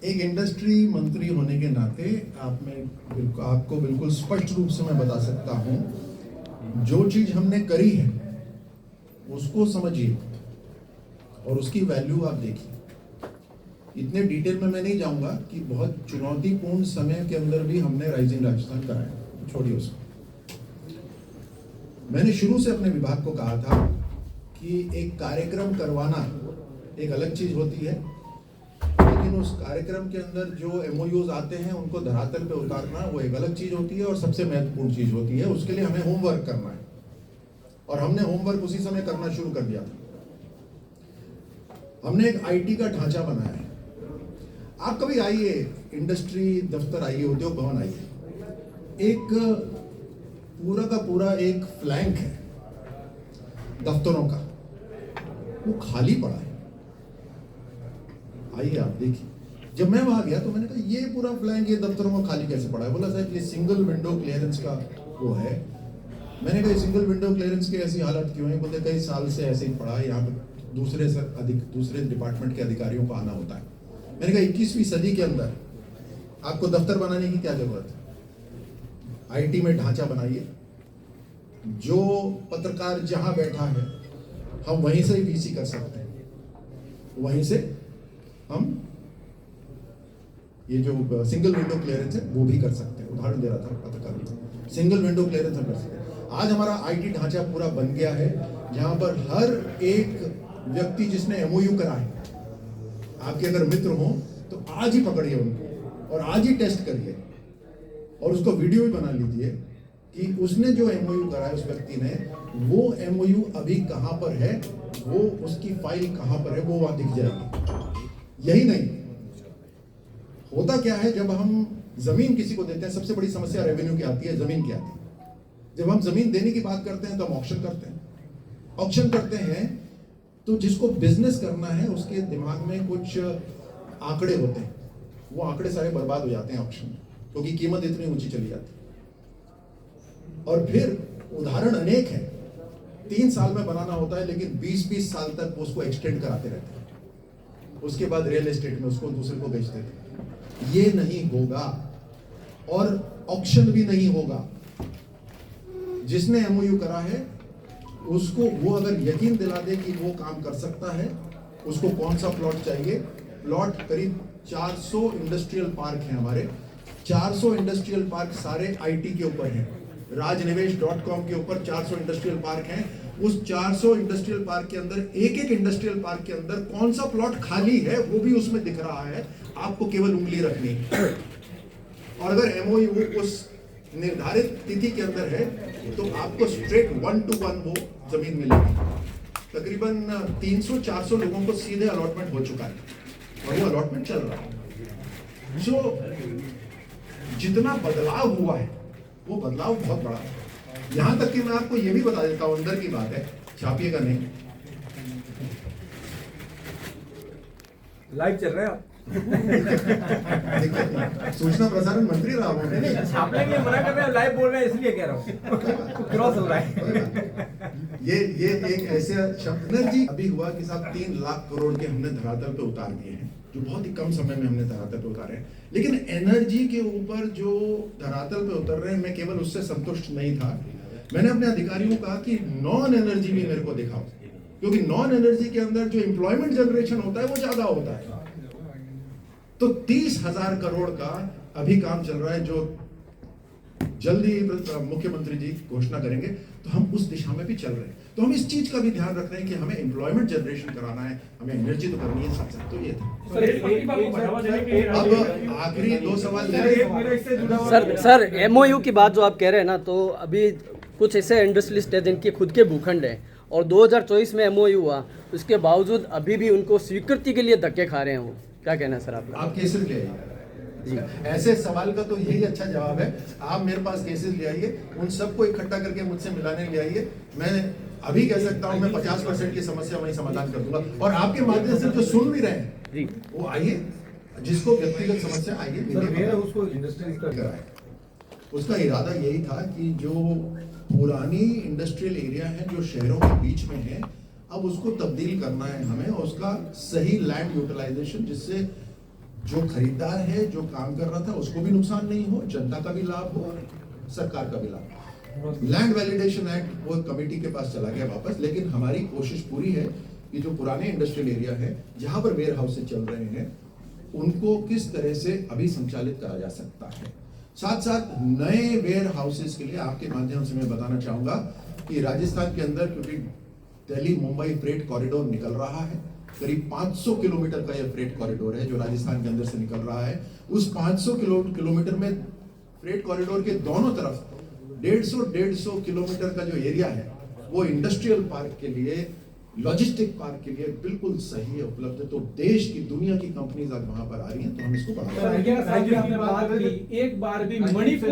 एक इंडस्ट्री मंत्री होने के नाते आपको बिल्कुल स्पष्ट रूप से मैं बता सकता हूं, जो चीज हमने करी है उसको समझिए और उसकी वैल्यू आप देखिए। इतने डिटेल में मैं नहीं जाऊंगा कि बहुत चुनौतीपूर्ण समय के अंदर भी हमने राइजिंग राजस्थान कराया, छोड़िए उसको। मैंने शुरू से अपने विभाग को कहा था कि एक कार्यक्रम करवाना एक अलग चीज होती है, लेकिन उस कार्यक्रम के अंदर जो एमओयूज आते हैं उनको धरातल पे उतारना वो एक अलग चीज होती है और सबसे महत्वपूर्ण चीज होती है। उसके लिए हमें होमवर्क करना है और हमने होमवर्क उसी समय करना शुरू कर दिया था। हमने एक आईटी का ढांचा बनाया है। आप कभी आइए, इंडस्ट्री दफ्तर आइए, उद्योग भवन आइए, एक पूरा का पूरा एक फ्लैंक है दफ्तरों का, वो खाली पड़ा है। आइए आप देखिए। जब मैं वहां गया तो मैंने कहा ये पूरा फ्लैंक ये दफ्तरों में खाली कैसे पड़ा है? बोला साहब ये सिंगल विंडो क्लियरेंस का वो है। मैंने कहा सिंगल विंडो क्लियरेंस की ऐसी हालत क्यों है? बोलते कई साल से ऐसे ही पड़ा है, यहाँ पे दूसरे डिपार्टमेंट के अधिकारियों को आना होता है। मैंने कहा 21वीं सदी के अंदर आपको दफ्तर बनाने की क्या जरूरत है? आईटी में ढांचा बनाइए, जो पत्रकार जहां बैठा है हम वहीं से वीसी कर सकते हैं, वहीं से हम ये जो सिंगल विंडो क्लियरेंस है वो भी कर सकते हैं। उदाहरण दे रहा था पत्रकार, सिंगल विंडो क्लियरेंस हम कर सकते हैं। आज हमारा आईटी ढांचा पूरा बन गया है, जहां पर हर एक व्यक्ति जिसने एमओयू करा है, आपके अगर मित्र हो तो आज ही पकड़िए उनको और आज ही टेस्ट करिए और उसको वीडियो भी बना लीजिए कि उसने जो एमओयू करा है उस व्यक्ति ने, वो एमओयू अभी कहां पर है, वो उसकी फाइल कहां पर है, वो वहां दिख जाएगी। यही नहीं, होता क्या है जब हम जमीन किसी को देते हैं, सबसे बड़ी समस्या रेवेन्यू की आती है, जमीन की आती है। जब हम जमीन देने की बात करते हैं तो हम ऑक्शन करते हैं। ऑक्शन करते हैं तो जिसको बिजनेस करना है उसके दिमाग में कुछ आंकड़े होते हैं, वो आंकड़े सारे बर्बाद हो जाते हैं ऑक्शन में, क्योंकि कीमत इतनी ऊंची चली जाती है। और फिर उदाहरण अनेक है, 3 साल में बनाना होता है लेकिन 20-20 साल तक उसको एक्सटेंड कराते रहते हैं। उसके बाद रियल एस्टेट में उसको दूसरे को बेच देते हैं। ये नहीं होगा और ऑक्शन भी नहीं होगा। जिसने एमओयू करा है उसको वो अगर यकीन दिला दे कि वो काम कर सकता है, उसको कौन सा प्लॉट चाहिए। प्लॉट करीब 400 इंडस्ट्रियल पार्क हैं हमारे, 400 इंडस्ट्रियल पार्क सारे आईटी के ऊपर हैं। राजनिवेश.com के ऊपर 400 इंडस्ट्रियल पार्क हैं। उस 400 इंडस्ट्रियल पार्क के अंदर एक इंडस्ट्रियल पार्क के अंदर कौन सा प्लॉट खाली है वो भी उसमें दिख रहा है। आपको केवल उंगली रखनी है और अगर एमओयू उस निर्धारित तिथि के अंदर है तो आपको स्ट्रेट 1-to-1 वो जमीन मिलेगी। तकरीबन 300-400 लोगों को सीधे अलॉटमेंट हो चुका है और वो अलॉटमेंट चल रहा है। जो जितना बदलाव हुआ है वो बदलाव बहुत बड़ा है। यहां तक कि मैं आपको ये भी बता देता हूं, अंदर की बात है, छापिएगा नहीं, लाइव चल रहा है। सूचना प्रसारण मंत्री रहा हूं। छापने के लिए मना कर रहे हैं, लाइव बोल रहे हैं इसलिए कह रहा हूँ, क्रॉस हो रहा है। ये एक ऐसा शब्द एनर्जी अभी हुआ कि साहब 3 लाख करोड़ के हमने धरातल पे उतार दिए हैं, जो बहुत ही कम समय में हमने धरातल पे उतारे हैं। लेकिन एनर्जी के ऊपर जो धरातल पे उतर रहे हैं, मैं केवल उससे संतुष्ट नहीं था। मैंने अपने अधिकारियों को कहा कि नॉन एनर्जी भी मेरे को दिखाओ, क्योंकि नॉन एनर्जी के अंदर जो एम्प्लॉयमेंट जनरेशन होता है वो ज्यादा होता है। तो 30,000 करोड़ का अभी काम चल रहा है, जो जल्दी मुख्यमंत्री जी घोषणा करेंगे, तो हम उस दिशा में भी चल रहे हैं। तो हम इस चीज का भी ध्यान रख रहे हैं कि हमें एम्प्लॉयमेंट जनरेशन कराना है, हमें एनर्जी तो करनी है साथ साथ। तो ये था। अब आखिरी 2 सवाल सर एमओयू की बात जो आप कह रहे हैं ना, तो अभी कुछ ऐसे इंडस्ट्रियलिस्ट हैं जिनके खुद के भूखंड हैं और 2024 में एमओयू हुआ, उसके बावजूद अभी भी उनको स्वीकृति के लिए धक्के खा रहे हैं। वो क्या कहना है सर आपका? आप केसेस ले आइए जी। ऐसे सवाल का तो यही अच्छा जवाब है, आप मेरे पास केसेस ले आइए, उन सबको इकट्ठा करके मुझसे मिलाने ले आइए। मैं अभी कह सकता हूं मैं 50% की समस्या वही समाधान कर दूंगा। और आपके माध्यम से जो सुन भी रहे हैं वो आइए, जिसको व्यक्तिगत समस्या आइए उसको इंडस्ट्रियल कराए। उसका इरादा यही था कि जो पुरानी इंडस्ट्रियल एरिया है जो शहरों के बीच में है, अब उसको तब्दील करना है हमें, और उसका सही लैंड यूटिलाइजेशन, जिससे जो खरीदार है, जो काम कर रहा था, उसको भी नुकसान नहीं हो, जनता का भी लाभ हो, सरकार का भी लाभ। लैंड वैलिडेशन एक्ट वो कमेटी के पास चला गया वापस, लेकिन हमारी कोशिश पूरी है कि जो पुराने इंडस्ट्रियल एरिया है जहां पर वेयर हाउसेज चल रहे हैं उनको किस तरह से अभी संचालित करा जा सकता है। साथ साथ नए वेयर हाउसेज के लिए आपके माध्यम से मैं बताना चाहूंगा कि राजस्थान के अंदर, क्योंकि दिल्ली मुंबई फ्रेट कॉरिडोर निकल रहा है, करीब 500 किलोमीटर का यह फ्रेट कॉरिडोर है जो राजस्थान के अंदर से निकल रहा है। उस 500 किलोमीटर में फ्रेट कॉरिडोर के दोनों तरफ 150 किलोमीटर का जो एरिया है वो इंडस्ट्रियल पार्क के लिए, लॉजिस्टिक पार्क के लिए बिल्कुल सही है, उपलब्ध है। तो देश की, दुनिया की कंपनीज आज वहां पर आ रही हैं, तो हम इसको बढ़ावा सर, 11 साल की आपने बात की, एक बार भी मणिपुर